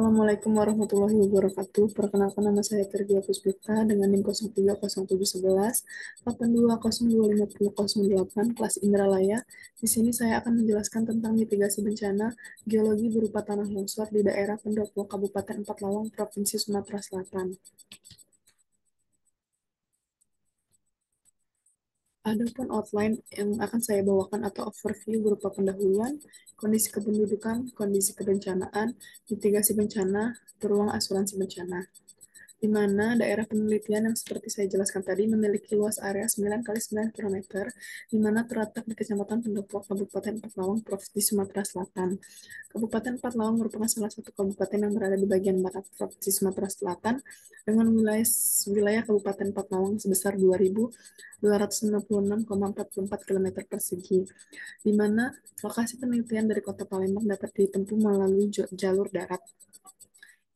Assalamualaikum warahmatullahi wabarakatuh. Perkenalkan nama saya Terdia Puspita dengan NIM 030711 82025008 kelas Indralaya. Di sini saya akan menjelaskan tentang mitigasi bencana geologi berupa tanah longsor di daerah Pendopo, Kabupaten Empat Lawang, Provinsi Sumatera Selatan. Adapun outline yang akan saya bawakan atau overview berupa pendahuluan, kondisi kependudukan, kondisi kebencanaan, mitigasi bencana, peluang asuransi bencana, di mana daerah penelitian yang seperti saya jelaskan tadi memiliki luas area 9 kali 9 kilometer, di mana terletak di Kecamatan Pendopo, Kabupaten Empalawang, Provinsi Sumatera Selatan. Kabupaten Empalawang merupakan salah satu kabupaten yang berada di bagian barat Provinsi Sumatera Selatan, dengan wilayah Kabupaten Empalawang sebesar 2.266,44 km persegi, di mana lokasi penelitian dari Kota Palembang dapat ditempuh melalui jalur darat,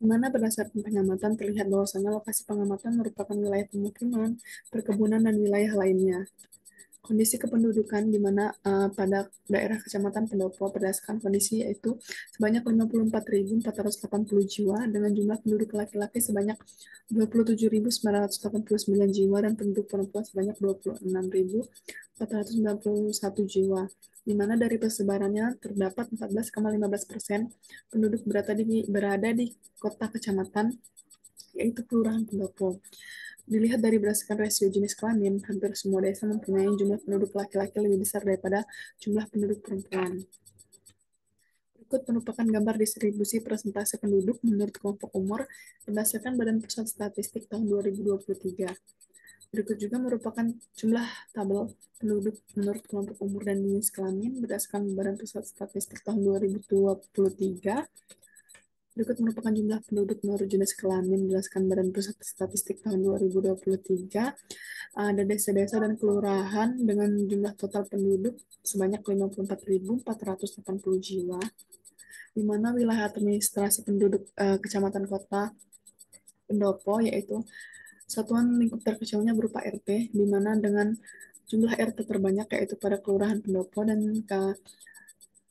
di mana berdasarkan pengamatan terlihat bahwasannya lokasi pengamatan merupakan wilayah pemukiman, perkebunan, dan wilayah lainnya. Kondisi kependudukan di mana pada daerah Kecamatan Pendopo berdasarkan kondisi yaitu sebanyak 54.480 jiwa dengan jumlah penduduk laki-laki sebanyak 27.989 jiwa dan penduduk perempuan sebanyak 26.491 jiwa, di mana dari persebarannya terdapat 14,15% penduduk berada di kota kecamatan, yaitu Kelurahan Pendopo. Dilihat dari berdasarkan rasio jenis kelamin, hampir semua desa mempunyai jumlah penduduk laki-laki lebih besar daripada jumlah penduduk perempuan. Berikut merupakan gambar distribusi persentase penduduk menurut kelompok umur berdasarkan Badan Pusat Statistik tahun 2023. Berikut juga merupakan jumlah tabel penduduk menurut kelompok umur dan jenis kelamin berdasarkan Badan Pusat Statistik tahun 2023. Berikut merupakan jumlah penduduk menurut jenis kelamin berdasarkan Badan Pusat Statistik tahun 2023. Ada desa-desa dan kelurahan dengan jumlah total penduduk sebanyak 54.480 jiwa, di mana wilayah administrasi penduduk Kecamatan Kota Pendopo yaitu satuan lingkup terkecilnya berupa RT, di mana dengan jumlah RT terbanyak yaitu pada Kelurahan Pendopo dan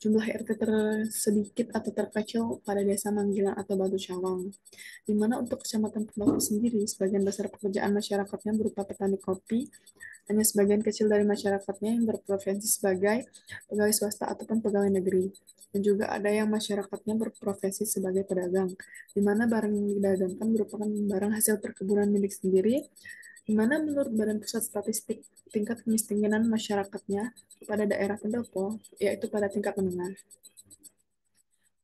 jumlah RT tersedikit atau terkecil pada Desa Manggilan atau Batu Cawang, di mana untuk Kecamatan Pendopo sendiri, sebagian besar pekerjaan masyarakatnya berupa petani kopi, hanya sebagian kecil dari masyarakatnya yang berprofesi sebagai pegawai swasta ataupun pegawai negeri. Dan juga ada yang masyarakatnya berprofesi sebagai pedagang, di mana barang yang didagangkan merupakan barang hasil perkebunan milik sendiri, di mana menurut Badan Pusat Statistik tingkat kemiskinan masyarakatnya pada daerah pendopo yaitu pada tingkat menengah.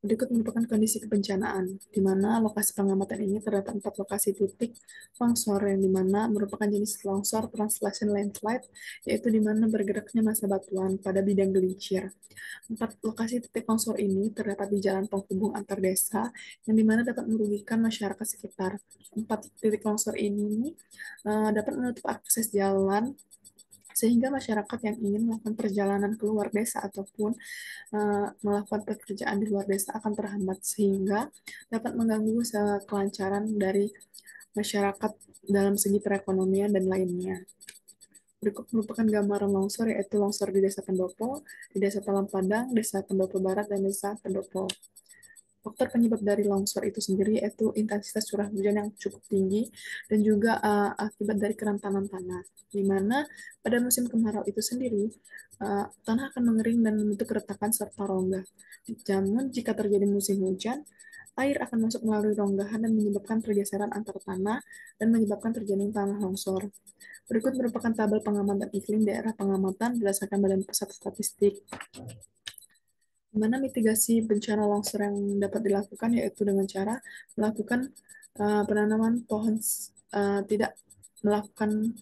Berikut merupakan kondisi kebencanaan, di mana lokasi pengamatan ini terdapat 4 lokasi titik longsor, yang di mana merupakan jenis longsor translation landslide, yaitu di mana bergeraknya massa batuan pada bidang gelincir. 4 lokasi titik longsor ini terdapat di jalan penghubung antar desa, yang di mana dapat merugikan masyarakat sekitar. 4 titik longsor ini dapat menutup akses jalan, sehingga masyarakat yang ingin melakukan perjalanan keluar desa ataupun melakukan pekerjaan di luar desa akan terhambat, sehingga dapat mengganggu kelancaran dari masyarakat dalam segi perekonomian dan lainnya. Berikut merupakan gambaran longsor, yaitu longsor di Desa Pendopo, di Desa Talam Padang, Desa Pendopo Barat, dan Desa Pendopo. Faktor penyebab dari longsor itu sendiri yaitu intensitas curah hujan yang cukup tinggi dan juga akibat dari kerentanan tanah, di mana pada musim kemarau itu sendiri tanah akan mengering dan membentuk retakan serta rongga. Namun jika terjadi musim hujan, air akan masuk melalui ronggahan dan menyebabkan pergeseran antar tanah dan menyebabkan terjadinya tanah longsor. Berikut merupakan tabel pengamatan iklim daerah pengamatan berdasarkan Badan Pusat Statistik. Di mana mitigasi bencana longsor yang dapat dilakukan yaitu dengan cara melakukan penanaman pohon, tidak melakukan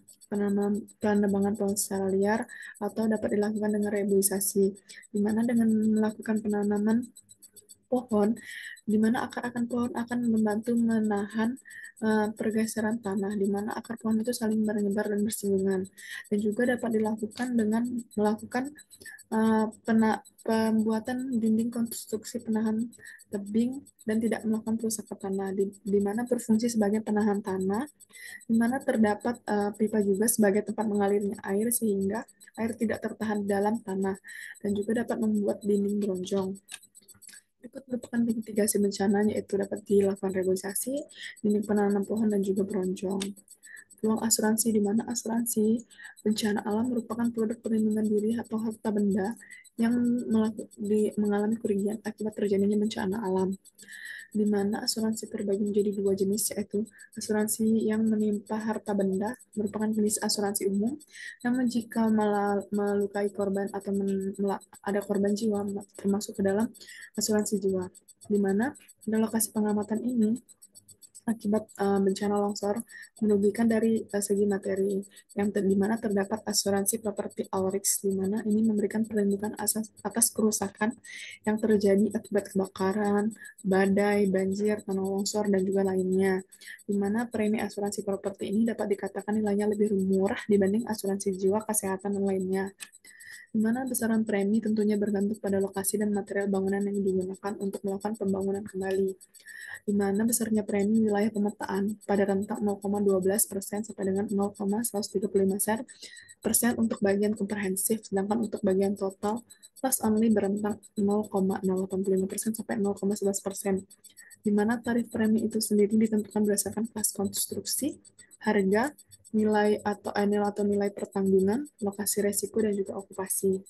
penebangan pohon secara liar, atau dapat dilakukan dengan reboisasi, di mana dengan melakukan penanaman pohon, di mana akar-akar pohon akan membantu menahan pergeseran tanah, di mana akar pohon itu saling menyebar dan bersinggungan, dan juga dapat dilakukan dengan melakukan pembuatan dinding konstruksi penahan tebing dan tidak melakukan perusakan tanah, di mana berfungsi sebagai penahan tanah, di mana terdapat pipa juga sebagai tempat mengalirnya air sehingga air tidak tertahan di dalam tanah, dan juga dapat membuat dinding bronjong. Dapat merupakan mitigasi bencana, yaitu dapat dilakukan reboisasi, dinding penanam pohon, dan juga bronjong. Peluang asuransi, di mana asuransi bencana alam merupakan produk perlindungan diri atau harta benda yang mengalami kerugian akibat terjadinya bencana alam, di mana asuransi terbagi menjadi dua jenis, yaitu asuransi yang menimpa harta benda merupakan jenis asuransi umum, namun jika melukai korban atau ada korban jiwa termasuk ke dalam asuransi jiwa, di mana pada lokasi pengamatan ini akibat bencana longsor merugikan dari segi materi yang di mana terdapat asuransi properti all risk, di mana ini memberikan perlindungan atas kerusakan yang terjadi akibat kebakaran, badai, banjir, tanah longsor, dan juga lainnya. Di mana premi asuransi properti ini dapat dikatakan nilainya lebih murah dibanding asuransi jiwa, kesehatan, dan lainnya. Di mana besaran premi tentunya bergantung pada lokasi dan material bangunan yang digunakan untuk melakukan pembangunan kembali, di mana besarnya premi wilayah pemetaan pada rentang 0,12% sampai dengan 0,135% untuk bagian komprehensif, sedangkan untuk bagian total plus only berentang 0,085% sampai 0,11%, di mana tarif premi itu sendiri ditentukan berdasarkan kelas konstruksi, harga, nilai pertanggungan, lokasi resiko, dan juga okupasi.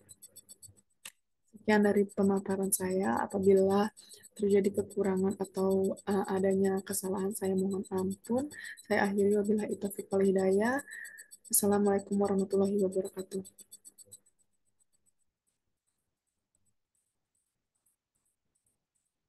Sekian dari pemaparan saya. Apabila terjadi kekurangan atau adanya kesalahan, saya mohon ampun. Saya akhiri wabillahi taufiq wal hidayah. Assalamualaikum warahmatullahi wabarakatuh.